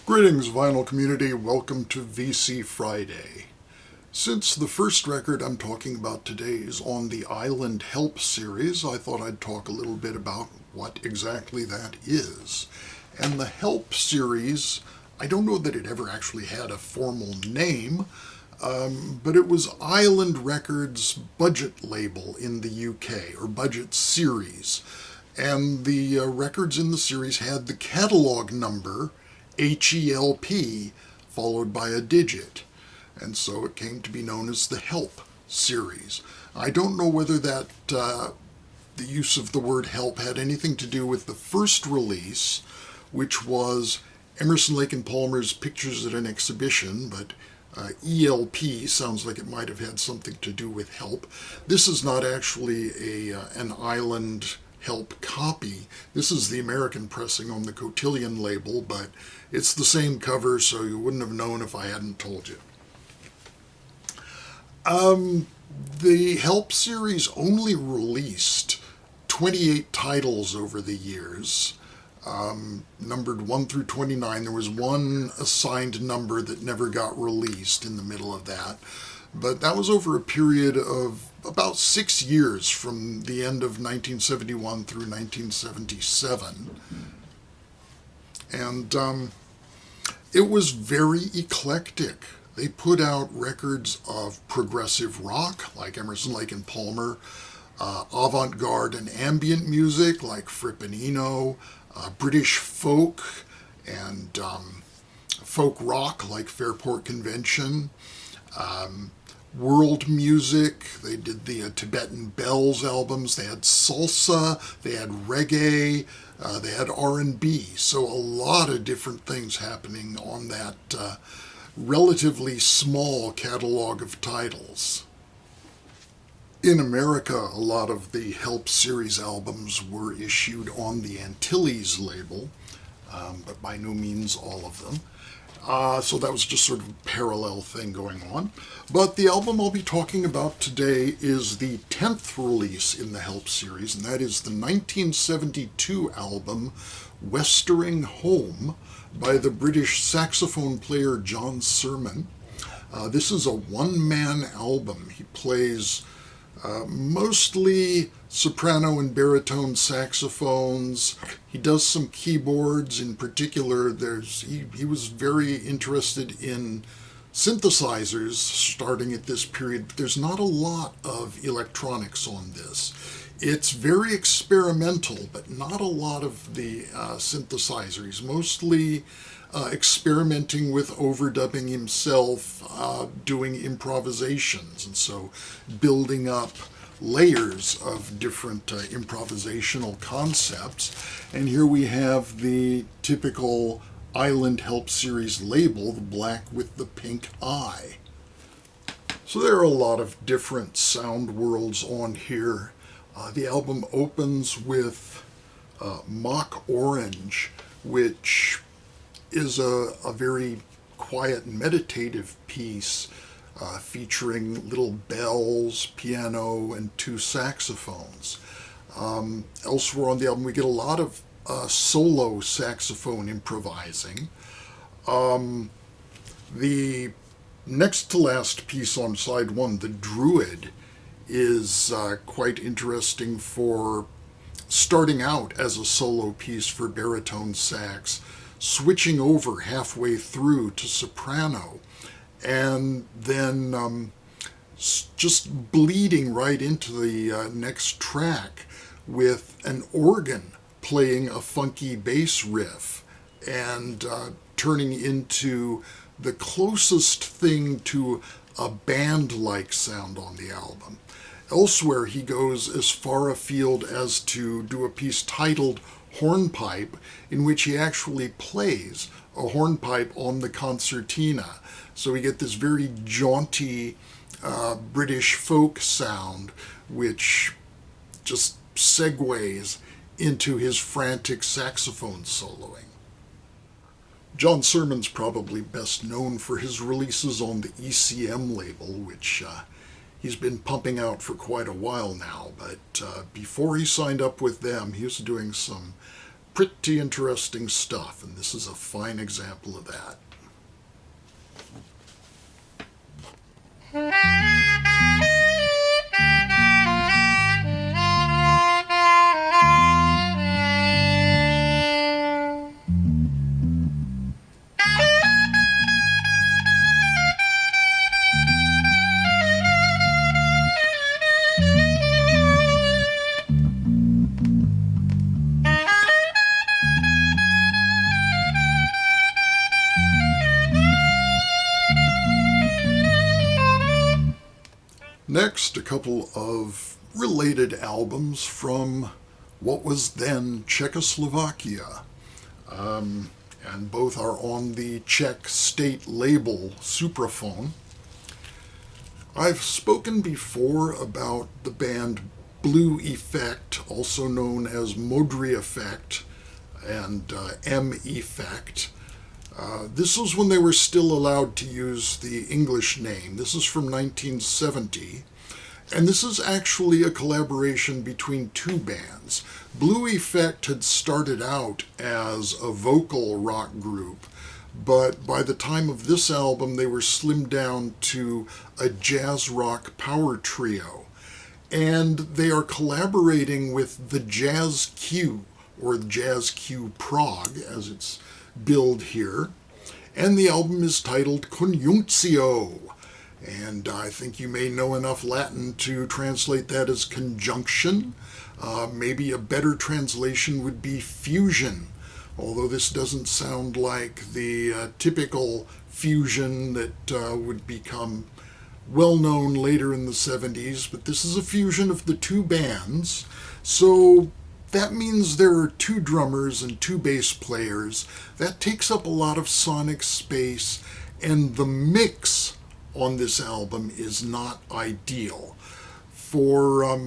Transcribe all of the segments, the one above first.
Greetings, vinyl community. Welcome to VC Friday. Since the first record I'm talking about today is on the Island Help series, I thought I'd talk a little bit about what exactly that is. And the Help series, I don't know that it ever actually had a formal name, but it was Island Records' budget label in the UK, or budget series. And the records in the series had the catalog number HELP followed by a digit. And so it came to be known as the Help series. I don't know whether that the use of the word help had anything to do with the first release, which was Emerson, Lake and Palmer's Pictures at an Exhibition, but ELP sounds like it might have had something to do with help. This is not actually an Island Help copy. This is the American pressing on the Cotillion label, but it's the same cover, so you wouldn't have known if I hadn't told you. The Help series only released 28 titles over the years, numbered 1 through 29. There was one assigned number that never got released in the middle of that, but that was over a period of about 6 years from the end of 1971 through 1977. And it was very eclectic. They put out records of progressive rock, like Emerson, Lake and Palmer, avant-garde and ambient music, like Fripp and Eno, British folk and folk rock, like Fairport Convention, world music. They did the Tibetan Bells albums. They had salsa, they had reggae, they had R&B. So a lot of different things happening on that relatively small catalog of titles. In America, a lot of the Help series albums were issued on the Antilles label, but by no means all of them. So that was just sort of a parallel thing going on. But the album I'll be talking about today is the 10th release in the Help series, and that is the 1972 album Westering Home by the British saxophone player John Surman. This is a one-man album. He plays mostly soprano and baritone saxophones. He does some keyboards. In particular, he was very interested in synthesizers starting at this period. There's not a lot of electronics on this. It's very experimental, but not a lot of the synthesizer. He's mostly experimenting with overdubbing himself, doing improvisations, and so building up layers of different improvisational concepts. And here we have the typical Island Help series label, the black with the pink eye. So there are a lot of different sound worlds on here. The album opens with Mock Orange, which is a very quiet meditative piece featuring little bells, piano, and 2 saxophones. Elsewhere on the album we get a lot of solo saxophone improvising. The next to last piece on side 1, The Druid, is quite interesting for starting out as a solo piece for baritone sax, switching over halfway through to soprano, and then just bleeding right into the next track with an organ playing a funky bass riff and turning into the closest thing to a band-like sound on the album. Elsewhere, he goes as far afield as to do a piece titled Hornpipe, in which he actually plays a hornpipe on the concertina. So we get this very jaunty British folk sound, which just segues into his frantic saxophone soloing. John Surman's probably best known for his releases on the ECM label, which he's been pumping out for quite a while now. But before he signed up with them, he was doing some pretty interesting stuff, and this is a fine example of that. Next, a couple of related albums from what was then Czechoslovakia. And both are on the Czech state label Supraphon. I've spoken before about the band Blue Effect, also known as Modrý Effect and M Effect. This was when they were still allowed to use the English name. This is from 1970, and this is actually a collaboration between two bands. Blue Effect had started out as a vocal rock group, but by the time of this album they were slimmed down to a jazz rock power trio. And they are collaborating with the Jazz Q, or Jazz Q Prague, as it's billed here, and the album is titled Conjunctio, and I think you may know enough Latin to translate that as conjunction. Maybe a better translation would be fusion, although this doesn't sound like the typical fusion that would become well known later in the 70s, but this is a fusion of the two bands, so that means there are two drummers and two bass players. That takes up a lot of sonic space, and the mix on this album is not ideal. For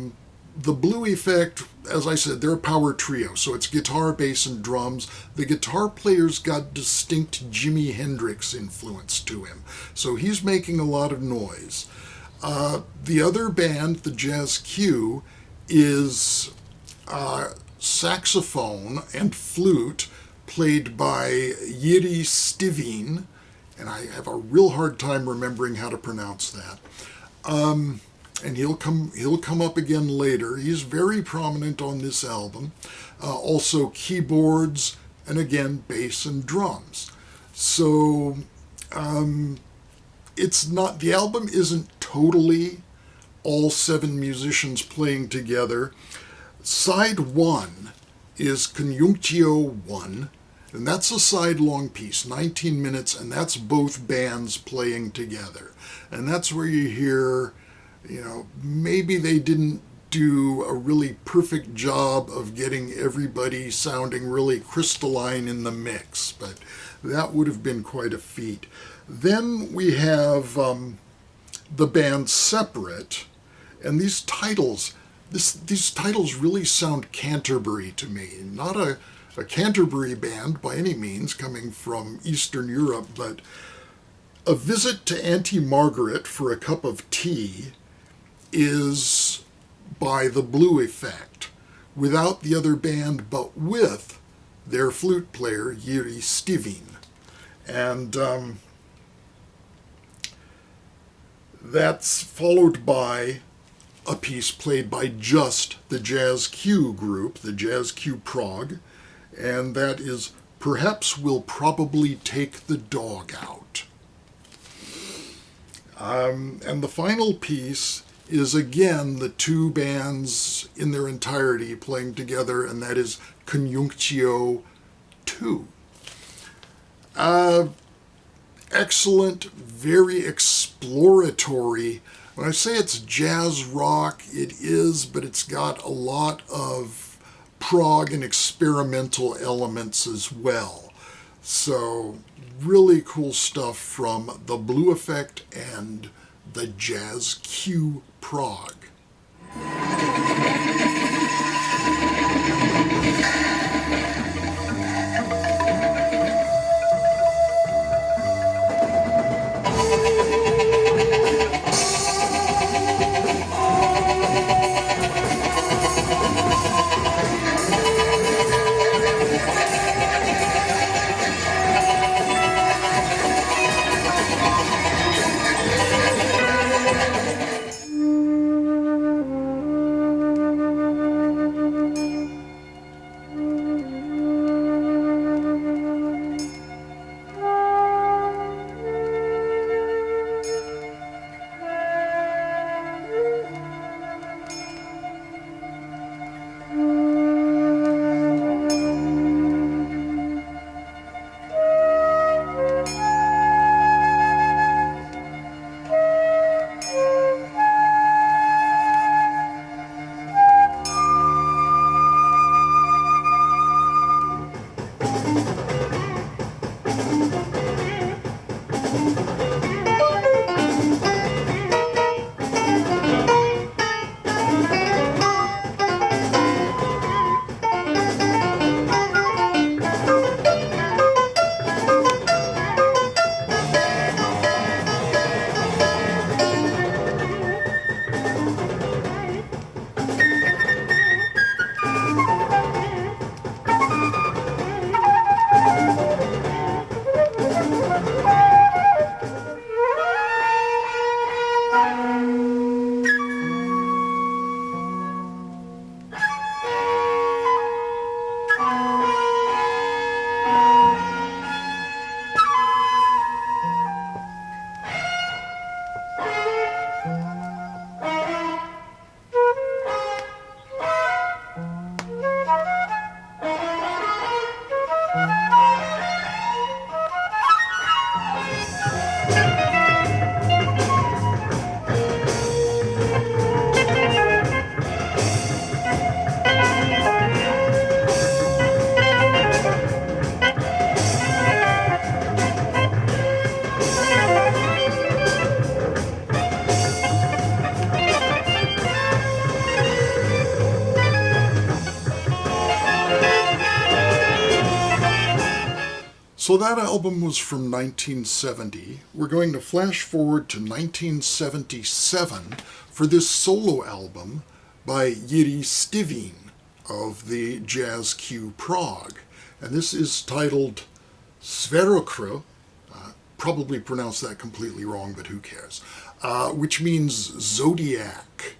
the Blue Effect, as I said, they're a power trio, so it's guitar, bass, and drums. The guitar player's got distinct Jimi Hendrix influence to him, so he's making a lot of noise. The other band, the Jazz Q, is saxophone and flute played by Yiri Stivine, and I have a real hard time remembering how to pronounce that. And he'll come up again later. He's very prominent on this album. Also keyboards, and again bass and drums. So it's not, the album isn't totally all seven musicians playing together. Side 1 is Conjunctio 1, and that's a side-long piece, 19 minutes, and that's both bands playing together. And that's where you hear, maybe they didn't do a really perfect job of getting everybody sounding really crystalline in the mix, but that would have been quite a feat. Then we have the band separate, and these titles really sound Canterbury to me. Not a Canterbury band by any means, coming from Eastern Europe, but A Visit to Auntie Margaret for a Cup of Tea is by the Blue Effect, without the other band, but with their flute player, Yiri Stivine. And that's followed by a piece played by just the Jazz Q group, the Jazz Q Prague, and that is Perhaps We'll Probably Take the Dog Out. And the final piece is again the two bands in their entirety playing together, and that is Conjunctio 2. Excellent, very exploratory. When I say it's jazz rock, it is, but it's got a lot of prog and experimental elements as well. So really cool stuff from the Blue Effect and the Jazz Q Prague. So that album was from 1970. We're going to flash forward to 1977 for this solo album by Yiri Stivine of the Jazz Q Prague. And this is titled Zvěrokruh, probably pronounced that completely wrong, but who cares, which means zodiac.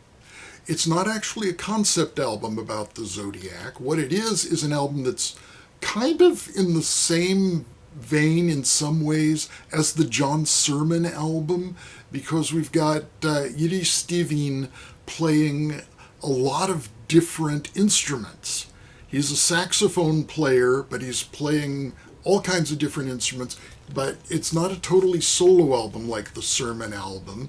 It's not actually a concept album about the zodiac. What it is an album that's kind of in the same vein in some ways as the John Surman album, because we've got Yiri Stivine playing a lot of different instruments. He's a saxophone player, but he's playing all kinds of different instruments, but it's not a totally solo album like the Surman album.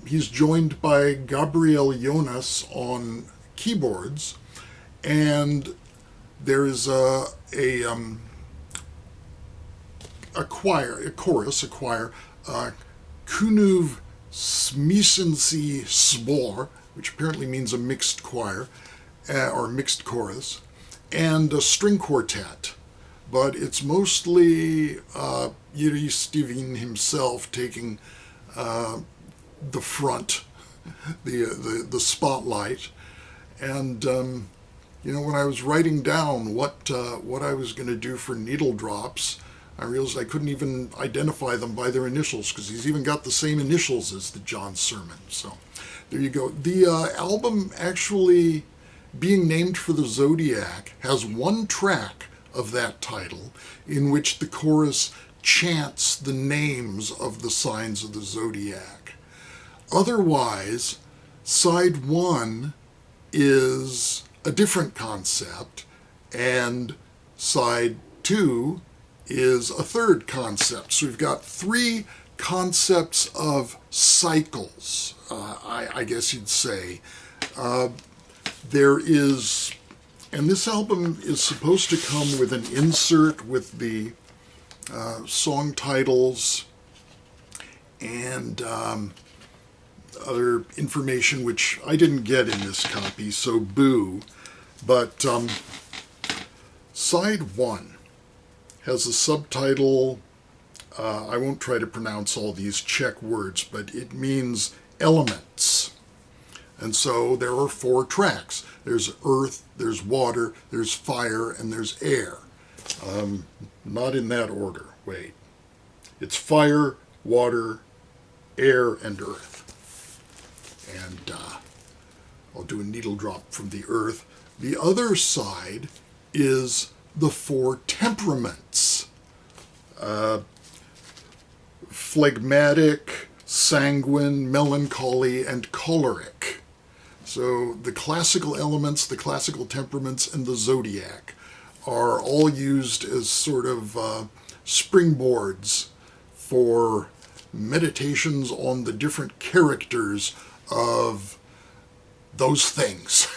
He's joined by Gabriel Jonas on keyboards, and there is a chorus, Kunuv Smisensi Sbor, which apparently means a mixed choir, or mixed chorus, and a string quartet. But it's mostly Yiri Stivine himself taking the front, the spotlight. And when I was writing down what I was going to do for needle drops, I realized I couldn't even identify them by their initials, because he's even got the same initials as the John Surman. So there you go. The album, actually being named for the Zodiac, has one track of that title in which the chorus chants the names of the signs of the Zodiac. Otherwise, side one is a different concept, and side two is a third concept. So we've got three concepts of cycles, I guess you'd say. There is, and this album is supposed to come with an insert with the song titles and other information, which I didn't get in this copy, so boo. But side one has a subtitle. I won't try to pronounce all these Czech words, but it means elements. And so there are four tracks. There's earth, there's water, there's fire, and there's air. Not in that order. Wait. It's fire, water, air, and earth. And I'll do a needle drop from the earth. The other side is the four temperaments. Phlegmatic, sanguine, melancholy, and choleric. So the classical elements, the classical temperaments, and the zodiac are all used as sort of springboards for meditations on the different characters of those things.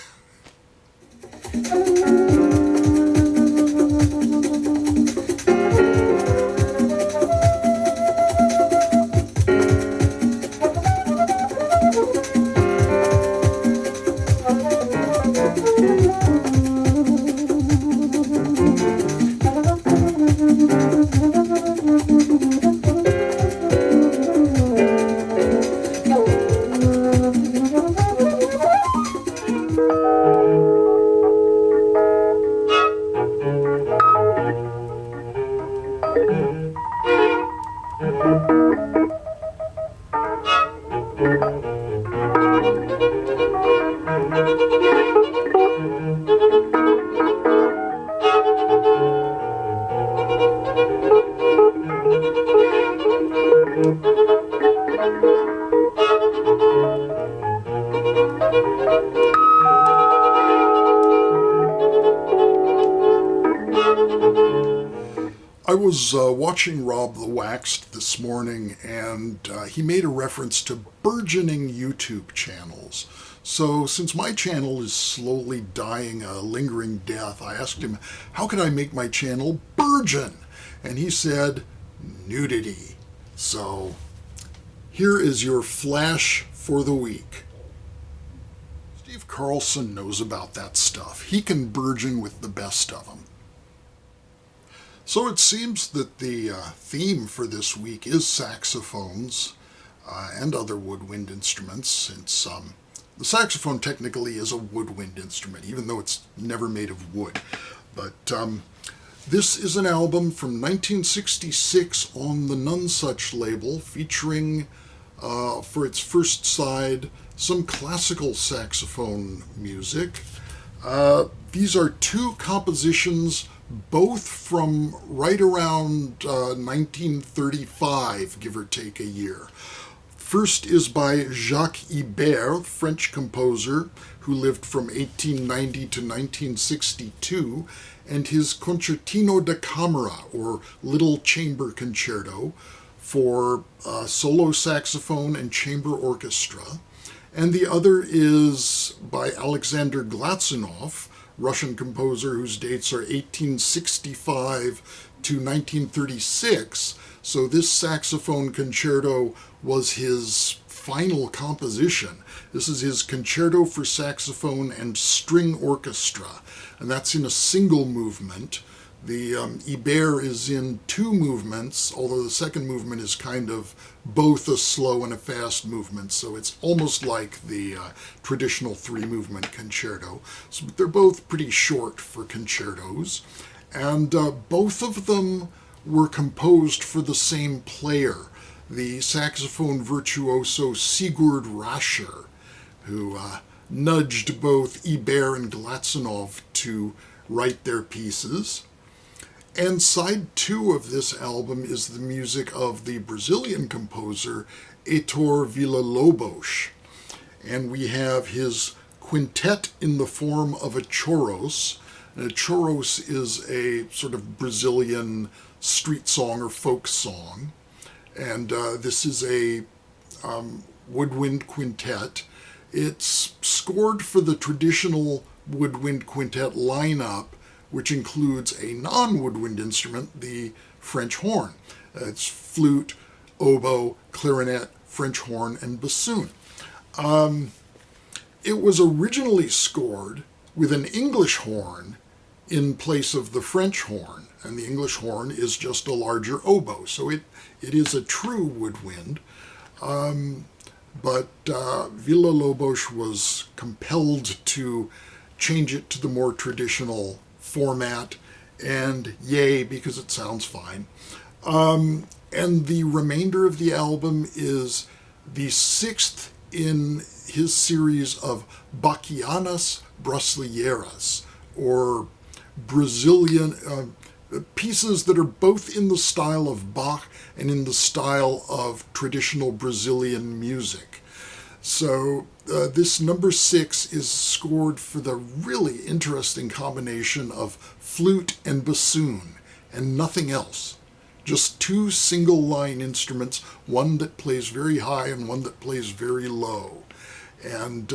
I was watching Rob the Waxed this morning, and he made a reference to burgeoning YouTube channels. So since my channel is slowly dying a lingering death, I asked him, how can I make my channel burgeon? And he said, nudity. So here is your flash for the week. Steve Carlson knows about that stuff. He can burgeon with the best of them. So it seems that the theme for this week is saxophones and other woodwind instruments, since the saxophone technically is a woodwind instrument, even though it's never made of wood. But this is an album from 1966 on the Nonesuch label, featuring, for its first side, some classical saxophone music. These are two compositions, both from right around 1935, give or take a year. First is by Jacques Ibert, French composer who lived from 1890 to 1962, and his Concertino da Camera, or Little Chamber Concerto, for solo saxophone and chamber orchestra. And the other is by Alexander Glazunov, Russian composer whose dates are 1865 to 1936. So this saxophone concerto was his final composition. This is his Concerto for Saxophone and String Orchestra, and that's in a single movement. The Ibert is in two movements, although the second movement is kind of both a slow and a fast movement, so it's almost like the traditional three-movement concerto. So they're both pretty short for concertos, and both of them were composed for the same player, the saxophone virtuoso Sigurd Rascher, who nudged both Ibert and Glazunov to write their pieces. And side two of this album is the music of the Brazilian composer Heitor Villa-Lobos. And we have his quintet in the form of a choros. And a choros is a sort of Brazilian street song or folk song. And this is a woodwind quintet. It's scored for the traditional woodwind quintet lineup, which includes a non-woodwind instrument, the French horn. It's flute, oboe, clarinet, French horn, and bassoon. It was originally scored with an English horn in place of the French horn, and the English horn is just a larger oboe, so it is a true woodwind. But Villa-Lobos was compelled to change it to the more traditional format, and yay, because it sounds fine. And the remainder of the album is the sixth in his series of Bachianas Brasileiras, or Brazilian pieces that are both in the style of Bach and in the style of traditional Brazilian music. So this number 6 is scored for the really interesting combination of flute and bassoon and nothing else. Just two single-line instruments, one that plays very high and one that plays very low. And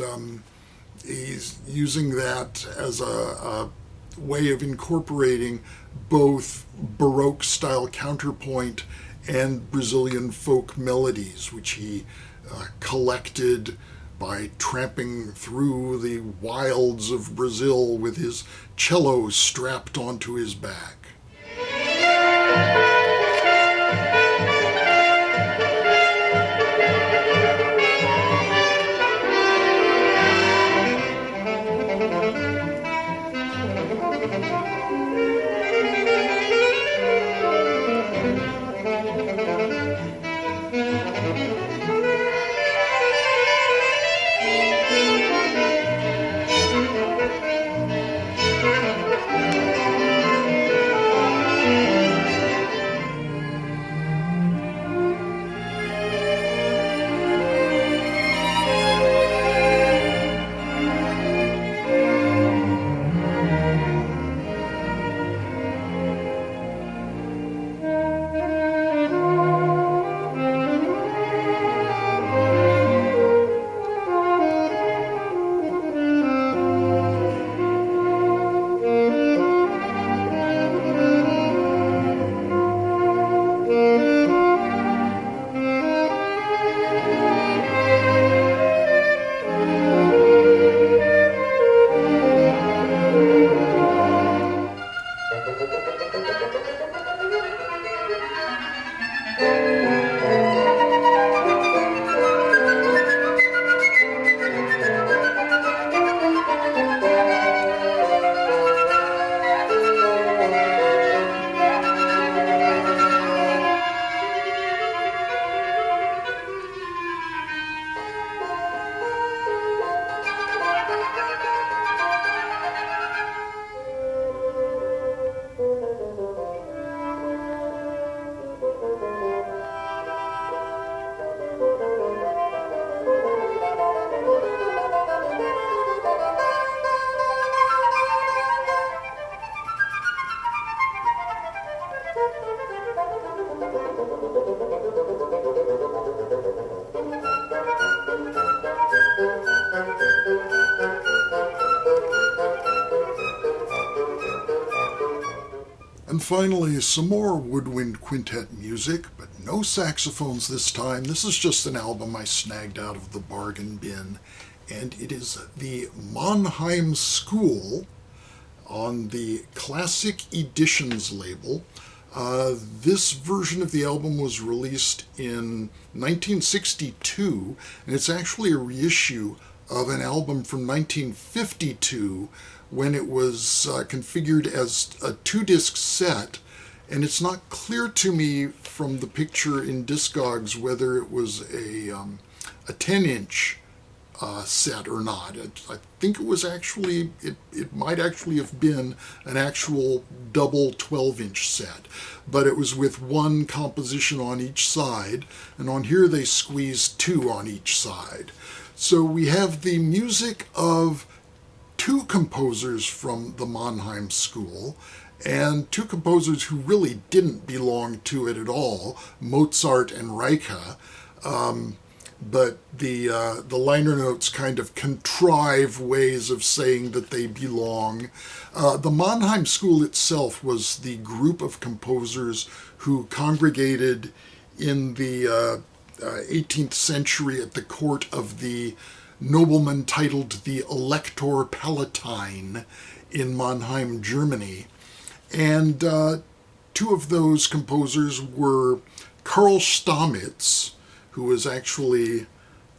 he's using that as a way of incorporating both Baroque-style counterpoint and Brazilian folk melodies, which he collected by tramping through the wilds of Brazil with his cello strapped onto his back. finally, some more woodwind quintet music, but no saxophones this time. This is just an album I snagged out of the bargain bin, and it is the Mannheim School on the Classic Editions label. This version of the album was released in 1962, and it's actually a reissue of an album from 1952 when it was configured as a 2-disc set, and it's not clear to me from the picture in Discogs whether it was a 10-inch set or not. I think it was actually, it might actually have been an actual double 12-inch set, but it was with one composition on each side, and on here they squeezed 2 on each side. So we have the music of 2 composers from the Mannheim School, and 2 composers who really didn't belong to it at all, Mozart and Reicha. But the liner notes kind of contrive ways of saying that they belong. The Mannheim School itself was the group of composers who congregated in the 18th century at the court of the nobleman titled the Elector Palatine in Mannheim, Germany. And 2 of those composers were Karl Stamitz, who was actually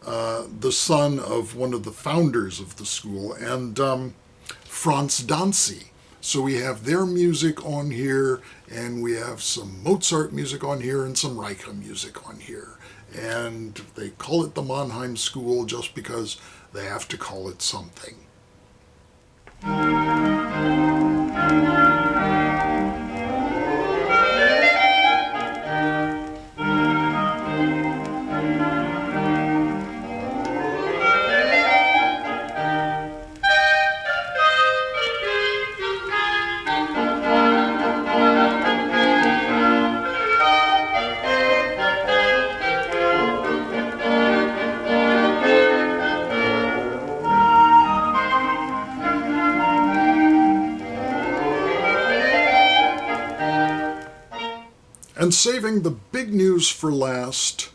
the son of one of the founders of the school, and Franz Danzi. So we have their music on here, and we have some Mozart music on here, and some Reicha music on here. And they call it the Mannheim School just because they have to call it something. And saving the big news for last,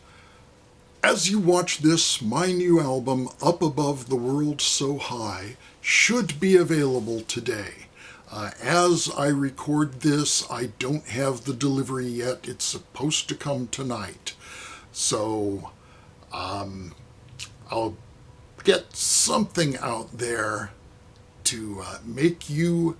as you watch this, my new album, Up Above the World So High, should be available today. As I record this, I don't have the delivery yet. It's supposed to come tonight. So I'll get something out there to make you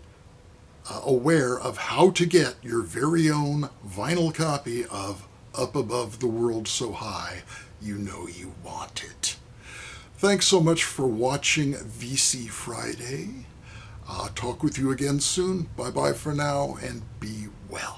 aware of how to get your very own vinyl copy of Up Above the World So High. You know you want it. Thanks so much for watching VC Friday. Talk with you again soon. Bye-bye for now, and be well.